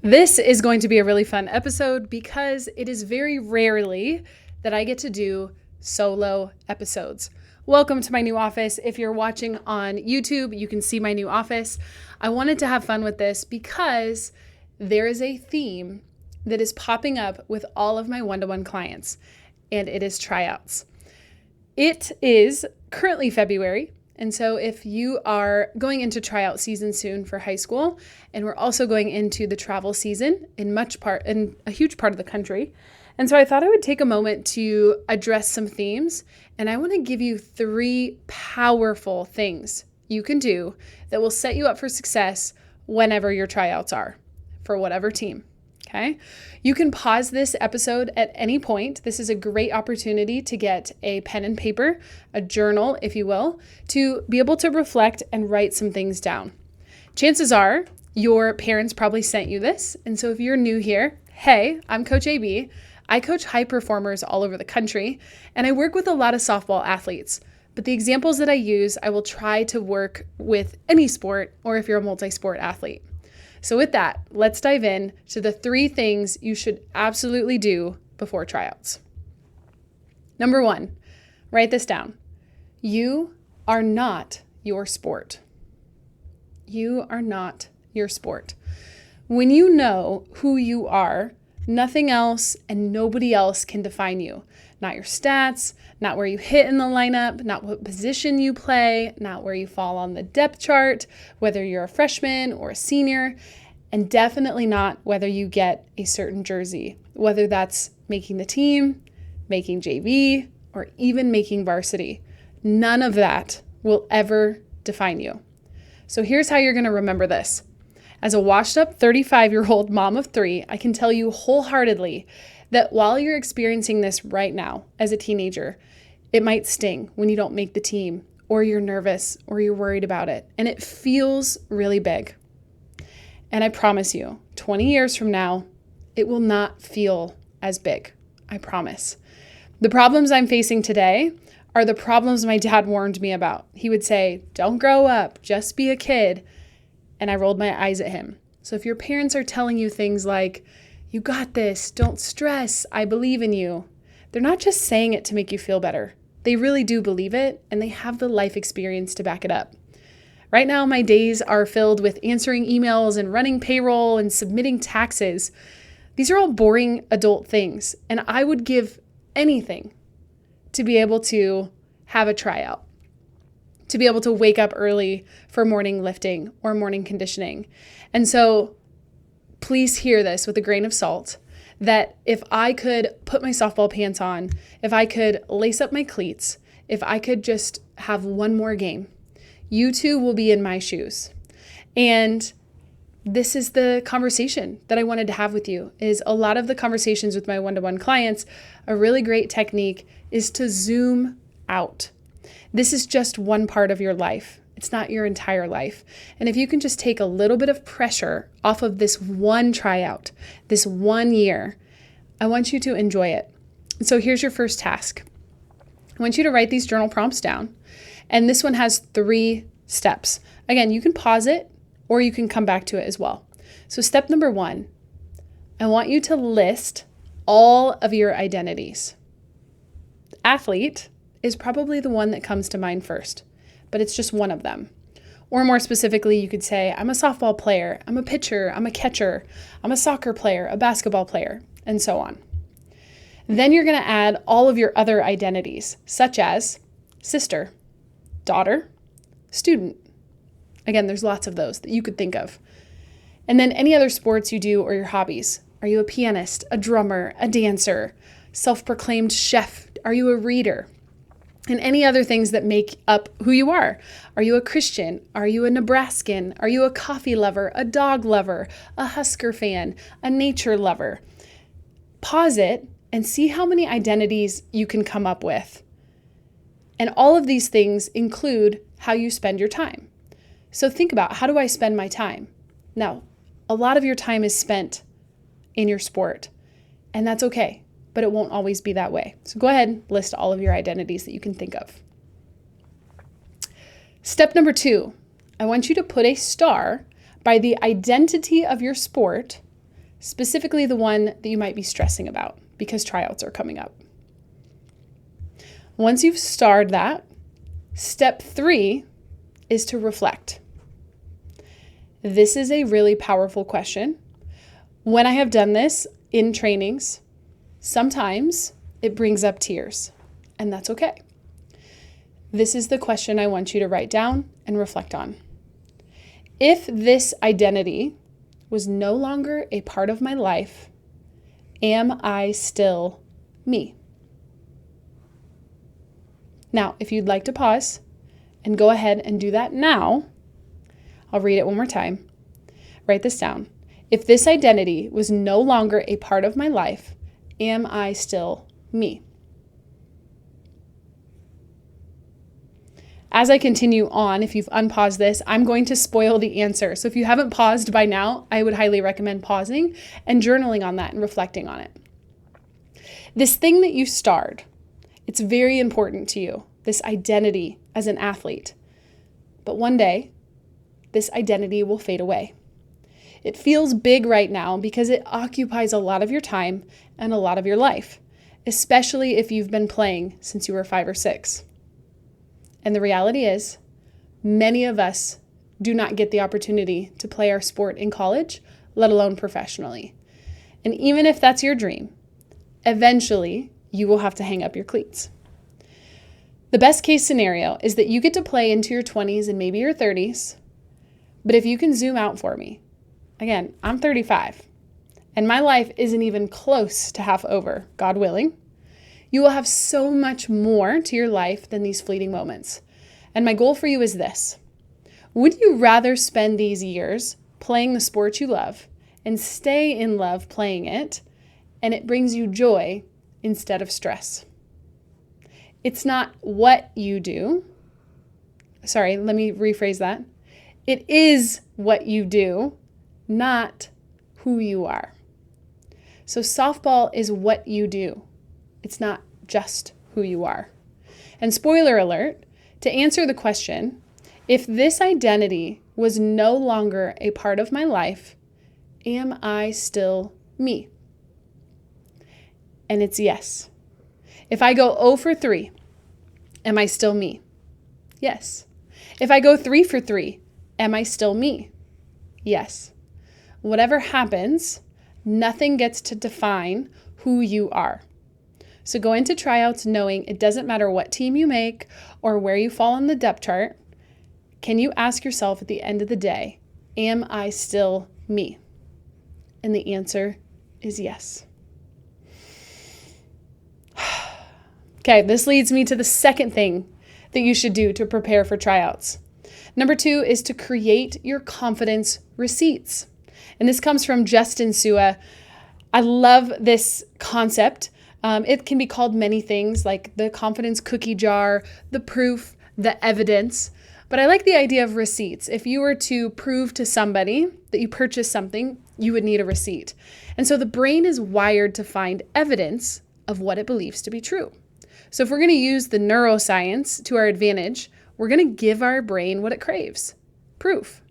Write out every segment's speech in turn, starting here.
This is going to be a really fun episode because it is very rarely that I get to do solo episodes. Welcome to my new office. If you're watching on YouTube, you can see my new office. I wanted to have fun with this because there is a theme that is popping up with all of my one-to-one clients, and it is tryouts. It is currently February. And so if you are going into tryout season soon for high school, and we're also going into the travel season in a huge part of the country. And so I thought I would take a moment to address some themes, and I want to give you 3 powerful things you can do that will set you up for success whenever your tryouts are for whatever team. Okay. You can pause this episode at any point. This is a great opportunity to get a pen and paper, a journal, if you will, to be able to reflect and write some things down. Chances are your parents probably sent you this. And so if you're new here, hey, I'm Coach AB. I coach high performers all over the country, and I work with a lot of softball athletes. But the examples that I use, I will try to work with any sport, or if you're a multi-sport athlete. So with that, let's dive in to the 3 things you should absolutely do before tryouts. Number 1, write this down. You are not your sport. You are not your sport. When you know who you are, nothing else and nobody else can define you. Not your stats, not where you hit in the lineup, not what position you play, not where you fall on the depth chart, whether you're a freshman or a senior, and definitely not whether you get a certain jersey, whether that's making the team, making JV, or even making varsity. None of that will ever define you. So here's how you're going to remember this. As a washed up 35-year-old mom of 3, I can tell you wholeheartedly that while you're experiencing this right now as a teenager, it might sting when you don't make the team, or you're nervous, or you're worried about it, and it feels really big. And I promise you, 20 years from now, it will not feel as big. I promise. The problems I'm facing today are the problems my dad warned me about. He would say, don't grow up, just be a kid. And I rolled my eyes at him. So if your parents are telling you things like, you got this, don't stress, I believe in you, they're not just saying it to make you feel better. They really do believe it, and they have the life experience to back it up. Right now, my days are filled with answering emails and running payroll and submitting taxes. These are all boring adult things, and I would give anything to be able to have a tryout, to be able to wake up early for morning lifting or morning conditioning. And so please hear this with a grain of salt, that if I could put my softball pants on, if I could lace up my cleats, if I could just have one more game, you too will be in my shoes. And this is the conversation that I wanted to have with you. Is a lot of the conversations with my one-to-one clients, a really great technique is to zoom out. This is just one part of your life. It's not your entire life. And if you can just take a little bit of pressure off of this one tryout, this one year, I want you to enjoy it. So here's your first task. I want you to write these journal prompts down. And this one has 3 steps. Again, you can pause it or you can come back to it as well. So step number 1, I want you to list all of your identities. Athlete is probably the one that comes to mind first, but it's just one of them. Or more specifically, you could say, I'm a softball player, I'm a pitcher, I'm a catcher, I'm a soccer player, a basketball player, and so on. Then you're going to add all of your other identities, such as sister, daughter, student. Again, there's lots of those that you could think of. And then any other sports you do or your hobbies. Are you a pianist, a drummer, a dancer, self-proclaimed chef? Are you a reader? And any other things that make up who you are. Are you a Christian? Are you a Nebraskan? Are you a coffee lover, a dog lover, a Husker fan, a nature lover? Pause it and see how many identities you can come up with. And all of these things include how you spend your time. So think about, how do I spend my time? Now, a lot of your time is spent in your sport, and that's okay, but it won't always be that way. So go ahead and list all of your identities that you can think of. Step number 2, I want you to put a star by the identity of your sport specifically the one that you might be stressing about because tryouts are coming up. Once you've starred that, step 3 is to reflect. This is a really powerful question. When I have done this in trainings, sometimes it brings up tears, and that's okay. This is the question I want you to write down and reflect on. If this identity was no longer a part of my life, am I still me? Now, if you'd like to pause and go ahead and do that now, I'll read it one more time. Write this down. If this identity was no longer a part of my life, am I still me? As I continue on, if you've unpaused this, I'm going to spoil the answer. So if you haven't paused by now, I would highly recommend pausing and journaling on that and reflecting on it. This thing that you starred, it's very important to you, this identity as an athlete. But one day, this identity will fade away. It feels big right now because it occupies a lot of your time and a lot of your life, especially if you've been playing since you were 5 or 6. And the reality is, many of us do not get the opportunity to play our sport in college, let alone professionally. And even if that's your dream, eventually you will have to hang up your cleats. The best case scenario is that you get to play into your 20s and maybe your 30s, but if you can zoom out for me, again, I'm 35, and my life isn't even close to half over, God willing. You will have so much more to your life than these fleeting moments. And my goal for you is this. Would you rather spend these years playing the sport you love and stay in love playing it, and it brings you joy instead of stress? It's not what you do. Sorry, let me rephrase that. It is what you do, not who you are. So softball is what you do. It's not just who you are. And spoiler alert, to answer the question, if this identity was no longer a part of my life, am I still me? And it's yes. If I go 0 for 3, am I still me? Yes. If I go 3 for 3, am I still me? Yes. Whatever happens, nothing gets to define who you are. So go into tryouts knowing it doesn't matter what team you make or where you fall on the depth chart. Can you ask yourself at the end of the day, am I still me? And the answer is yes. Okay, this leads me to the second thing that you should do to prepare for tryouts. Number 2 is to create your confidence receipts. And this comes from Justin Sua. I love this concept. It can be called many things like the confidence cookie jar, the proof, the evidence. But I like the idea of receipts. If you were to prove to somebody that you purchased something, you would need a receipt. And so the brain is wired to find evidence of what it believes to be true. So if we're going to use the neuroscience to our advantage, we're going to give our brain what it craves, proof.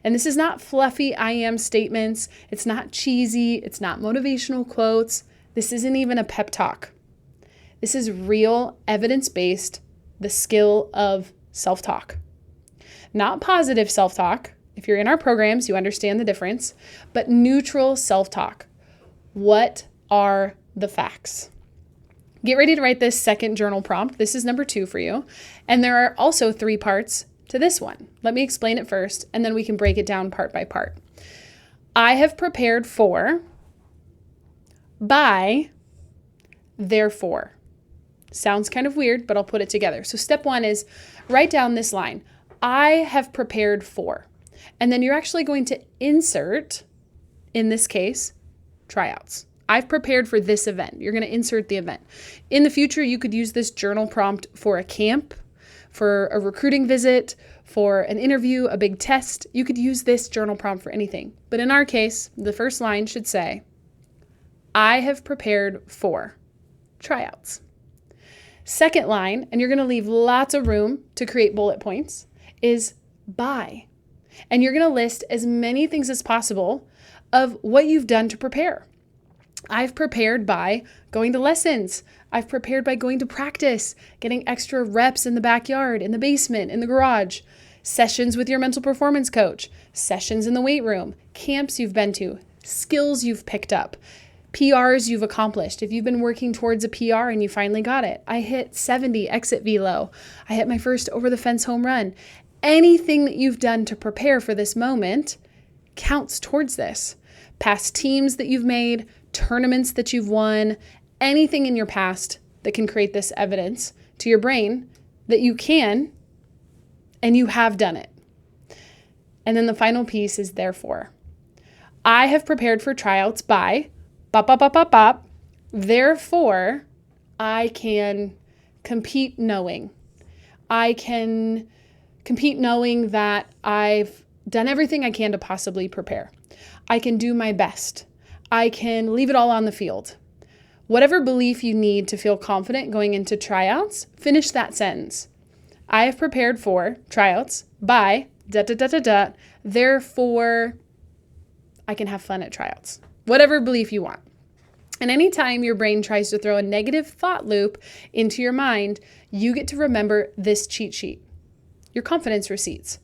And this is not fluffy I am statements. It's not cheesy. It's not motivational quotes. This isn't even a pep talk. This is real, evidence-based, the skill of self-talk. Not positive self-talk. If you're in our programs, you understand the difference. But neutral self-talk. What are the facts? Get ready to write this second journal prompt. This is number 2 for you. And there are also 3 parts to this one. Let me explain it first, and then we can break it down part by part. I have prepared for, by, therefore. Sounds kind of weird, but I'll put it together. So step 1 is write down this line. I have prepared for. And then you're actually going to insert, in this case, tryouts. I've prepared for this event. You're going to insert the event. In the future, you could use this journal prompt for a camp, for a recruiting visit, for an interview, a big test. You could use this journal prompt for anything. But in our case, the first line should say, I have prepared for tryouts. Second line, and you're going to leave lots of room to create bullet points, is by. And you're going to list as many things as possible of what you've done to prepare. I've prepared by going to lessons. I've prepared by going to practice, getting extra reps in the backyard, in the basement, in the garage, sessions with your mental performance coach, sessions in the weight room, camps you've been to, skills you've picked up, PRs you've accomplished. If you've been working towards a PR and you finally got it, I hit 70 exit velo. I hit my first over the fence home run. Anything that you've done to prepare for this moment counts towards this. Past teams that you've made, tournaments that you've won, anything in your past that can create this evidence to your brain that you can and you have done it. And then the final piece is therefore. I have prepared for tryouts by therefore I can compete knowing. I can compete knowing that I've done everything I can to possibly prepare. I can do my best. I can leave it all on the field. Whatever belief you need to feel confident going into tryouts, finish that sentence. I have prepared for tryouts by ... Therefore, I can have fun at tryouts. Whatever belief you want. And anytime your brain tries to throw a negative thought loop into your mind, you get to remember this cheat sheet, your confidence receipts.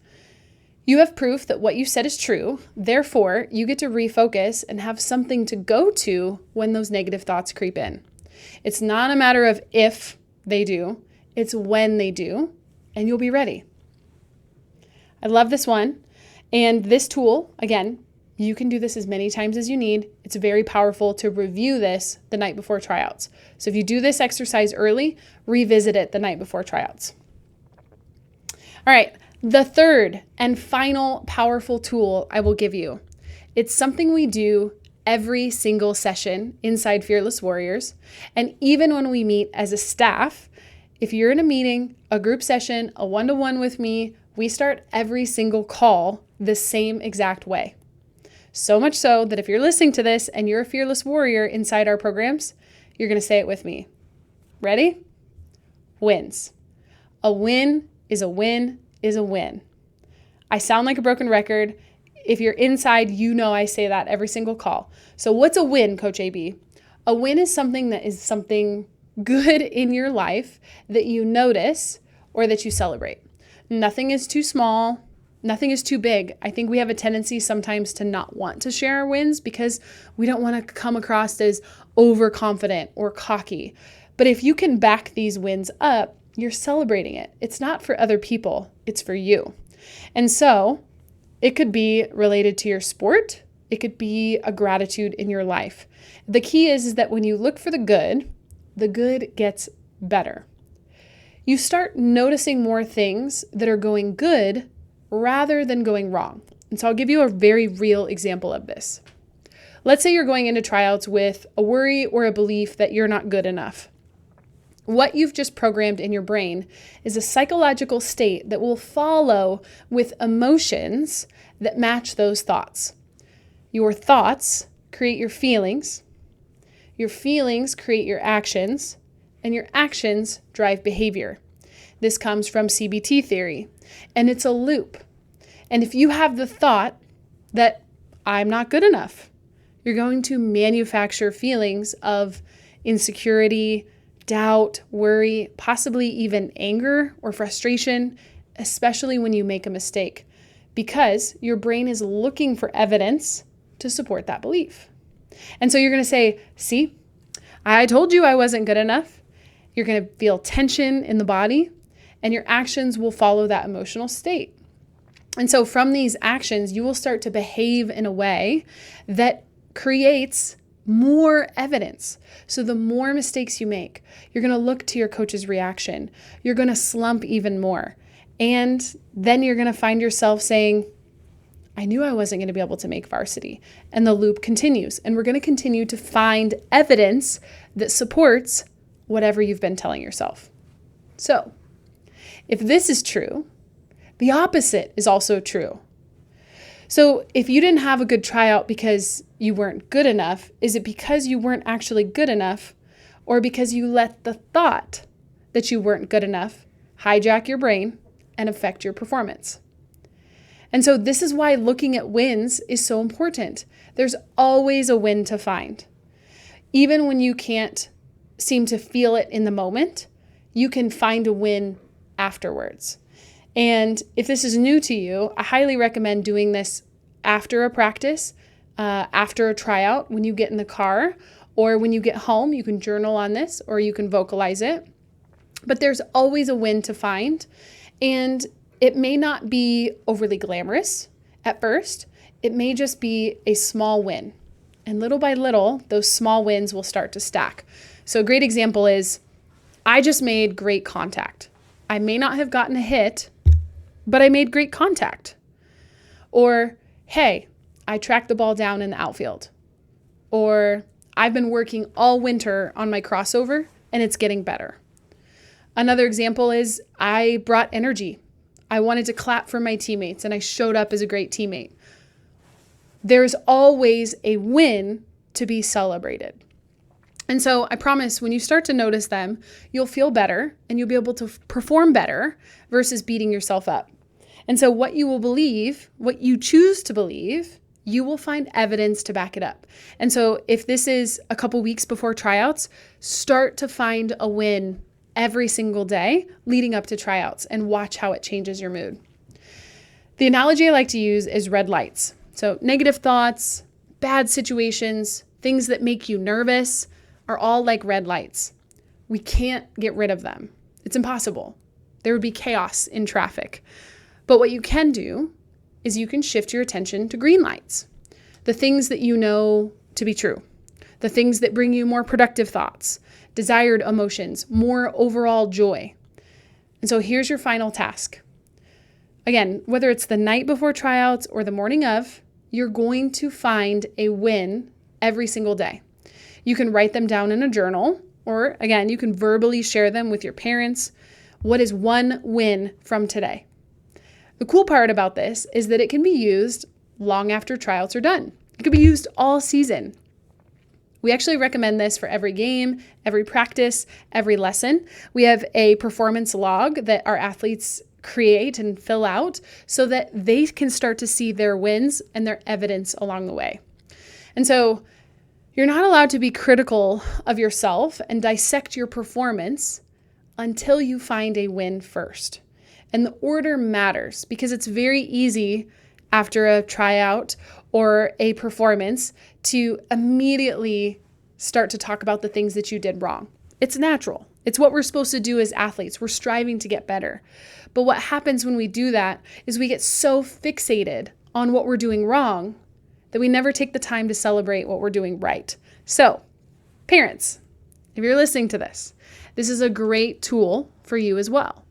You have proof that what you said is true. Therefore, you get to refocus and have something to go to when those negative thoughts creep in. It's not a matter of if they do, it's when they do, and you'll be ready. I love this one. And this tool, again, you can do this as many times as you need. It's very powerful to review this the night before tryouts. So if you do this exercise early, revisit it the night before tryouts. All right. The third and final powerful tool I will give you. It's something we do every single session inside Fearless Warriors. And even when we meet as a staff, if you're in a meeting, a group session, a one-to-one with me, we start every single call the same exact way. So much so that if you're listening to this and you're a Fearless Warrior inside our programs, you're going to say it with me. Ready? Wins. A win is a win is a win. I sound like a broken record. If you're inside, you know I say that every single call. So what's a win, Coach AB? A win is something that is something good in your life that you notice or that you celebrate. Nothing is too small. Nothing is too big. I think we have a tendency sometimes to not want to share our wins because we don't want to come across as overconfident or cocky. But if you can back these wins up, you're celebrating it. It's not for other people, it's for you. And so it could be related to your sport. It could be a gratitude in your life. The key is that when you look for the good gets better. You start noticing more things that are going good rather than going wrong. And so I'll give you a very real example of this. Let's say you're going into tryouts with a worry or a belief that you're not good enough. What you've just programmed in your brain is a psychological state that will follow with emotions that match those thoughts. Your thoughts create your feelings create your actions, and your actions drive behavior. This comes from CBT theory, and it's a loop. And if you have the thought that I'm not good enough, you're going to manufacture feelings of insecurity, doubt, worry, possibly even anger or frustration, especially when you make a mistake, because your brain is looking for evidence to support that belief. And so you're going to say, see, I told you I wasn't good enough. You're going to feel tension in the body, and your actions will follow that emotional state. And so from these actions, you will start to behave in a way that creates more evidence. So the more mistakes you make, you're going to look to your coach's reaction. You're going to slump even more. And then you're going to find yourself saying, I knew I wasn't going to be able to make varsity. And the loop continues. And we're going to continue to find evidence that supports whatever you've been telling yourself. So if this is true, the opposite is also true. So if you didn't have a good tryout because you weren't good enough, is it because you weren't actually good enough, or because you let the thought that you weren't good enough hijack your brain and affect your performance? And so this is why looking at wins is so important. There's always a win to find. Even when you can't seem to feel it in the moment, you can find a win afterwards. And if this is new to you, I highly recommend doing this after a practice, after a tryout, when you get in the car, or when you get home. You can journal on this, or you can vocalize it. But there's always a win to find. And it may not be overly glamorous at first. It may just be a small win. And little by little, those small wins will start to stack. So a great example is, I just made great contact. I may not have gotten a hit, but I made great contact. Or, hey, I tracked the ball down in the outfield. Or, I've been working all winter on my crossover and it's getting better. Another example is, I brought energy. I wanted to clap for my teammates and I showed up as a great teammate. There's always a win to be celebrated. And so I promise when you start to notice them, you'll feel better and you'll be able to perform better versus beating yourself up. And so what you will believe, what you choose to believe, you will find evidence to back it up. And so if this is a couple weeks before tryouts, start to find a win every single day leading up to tryouts and watch how it changes your mood. The analogy I like to use is red lights. So negative thoughts, bad situations, things that make you nervous are all like red lights. We can't get rid of them. It's impossible. There would be chaos in traffic. But what you can do is you can shift your attention to green lights, the things that you know to be true, the things that bring you more productive thoughts, desired emotions, more overall joy. And so here's your final task. Again, whether it's the night before tryouts or the morning of, you're going to find a win every single day. You can write them down in a journal, or again, you can verbally share them with your parents. What is one win from today? The cool part about this is that it can be used long after tryouts are done. It could be used all season. We actually recommend this for every game, every practice, every lesson. We have a performance log that our athletes create and fill out so that they can start to see their wins and their evidence along the way. And so you're not allowed to be critical of yourself and dissect your performance until you find a win first. And the order matters because it's very easy after a tryout or a performance to immediately start to talk about the things that you did wrong. It's natural. It's what we're supposed to do as athletes. We're striving to get better. But what happens when we do that is we get so fixated on what we're doing wrong that we never take the time to celebrate what we're doing right. So, parents, if you're listening to this, this is a great tool for you as well.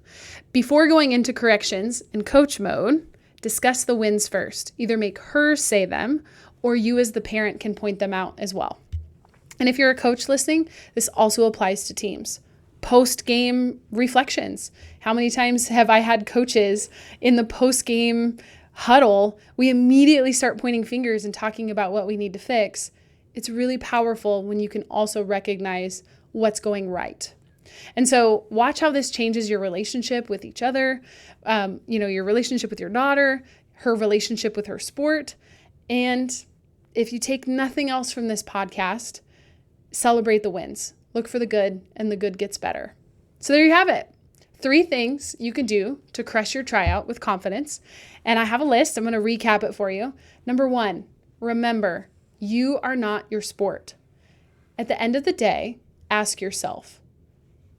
Before going into corrections and coach mode, discuss the wins first. Either make her say them or you as the parent can point them out as well. And if you're a coach listening, this also applies to teams. Post-game reflections. How many times have I had coaches in the post-game huddle? We immediately start pointing fingers and talking about what we need to fix. It's really powerful when you can also recognize what's going right. And so watch how this changes your relationship with each other, your relationship with your daughter, her relationship with her sport. And if you take nothing else from this podcast, celebrate the wins. Look for the good, and the good gets better. So there you have it. 3 things you can do to crush your tryout with confidence. And I have a list. I'm going to recap it for you. Number 1, remember, you are not your sport. At the end of the day, ask yourself,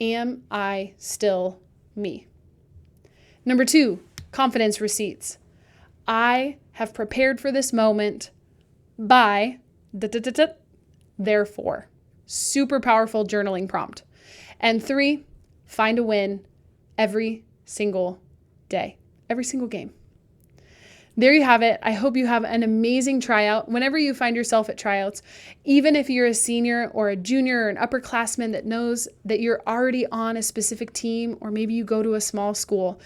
am I still me? Number 2, confidence receipts. I have prepared for this moment by therefore. Super powerful journaling prompt. And 3, find a win every single day, every single game. There you have it. I hope you have an amazing tryout. Whenever you find yourself at tryouts, even if you're a senior or a junior or an upperclassman that knows that you're already on a specific team, or maybe you go to a small school,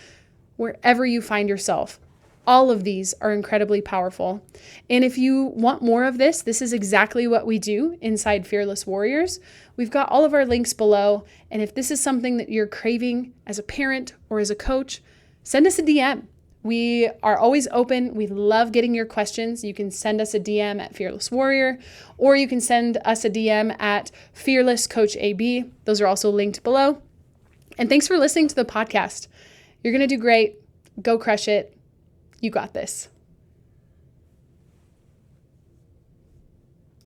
wherever you find yourself, all of these are incredibly powerful. And if you want more of this, this is exactly what we do inside Fearless Warriors. We've got all of our links below. And if this is something that you're craving as a parent or as a coach, send us a DM. We are always open. We love getting your questions. You can send us a DM at Fearless Warrior, or you can send us a DM at Fearless Coach AB. Those are also linked below. And thanks for listening to the podcast. You're going to do great. Go crush it. You got this.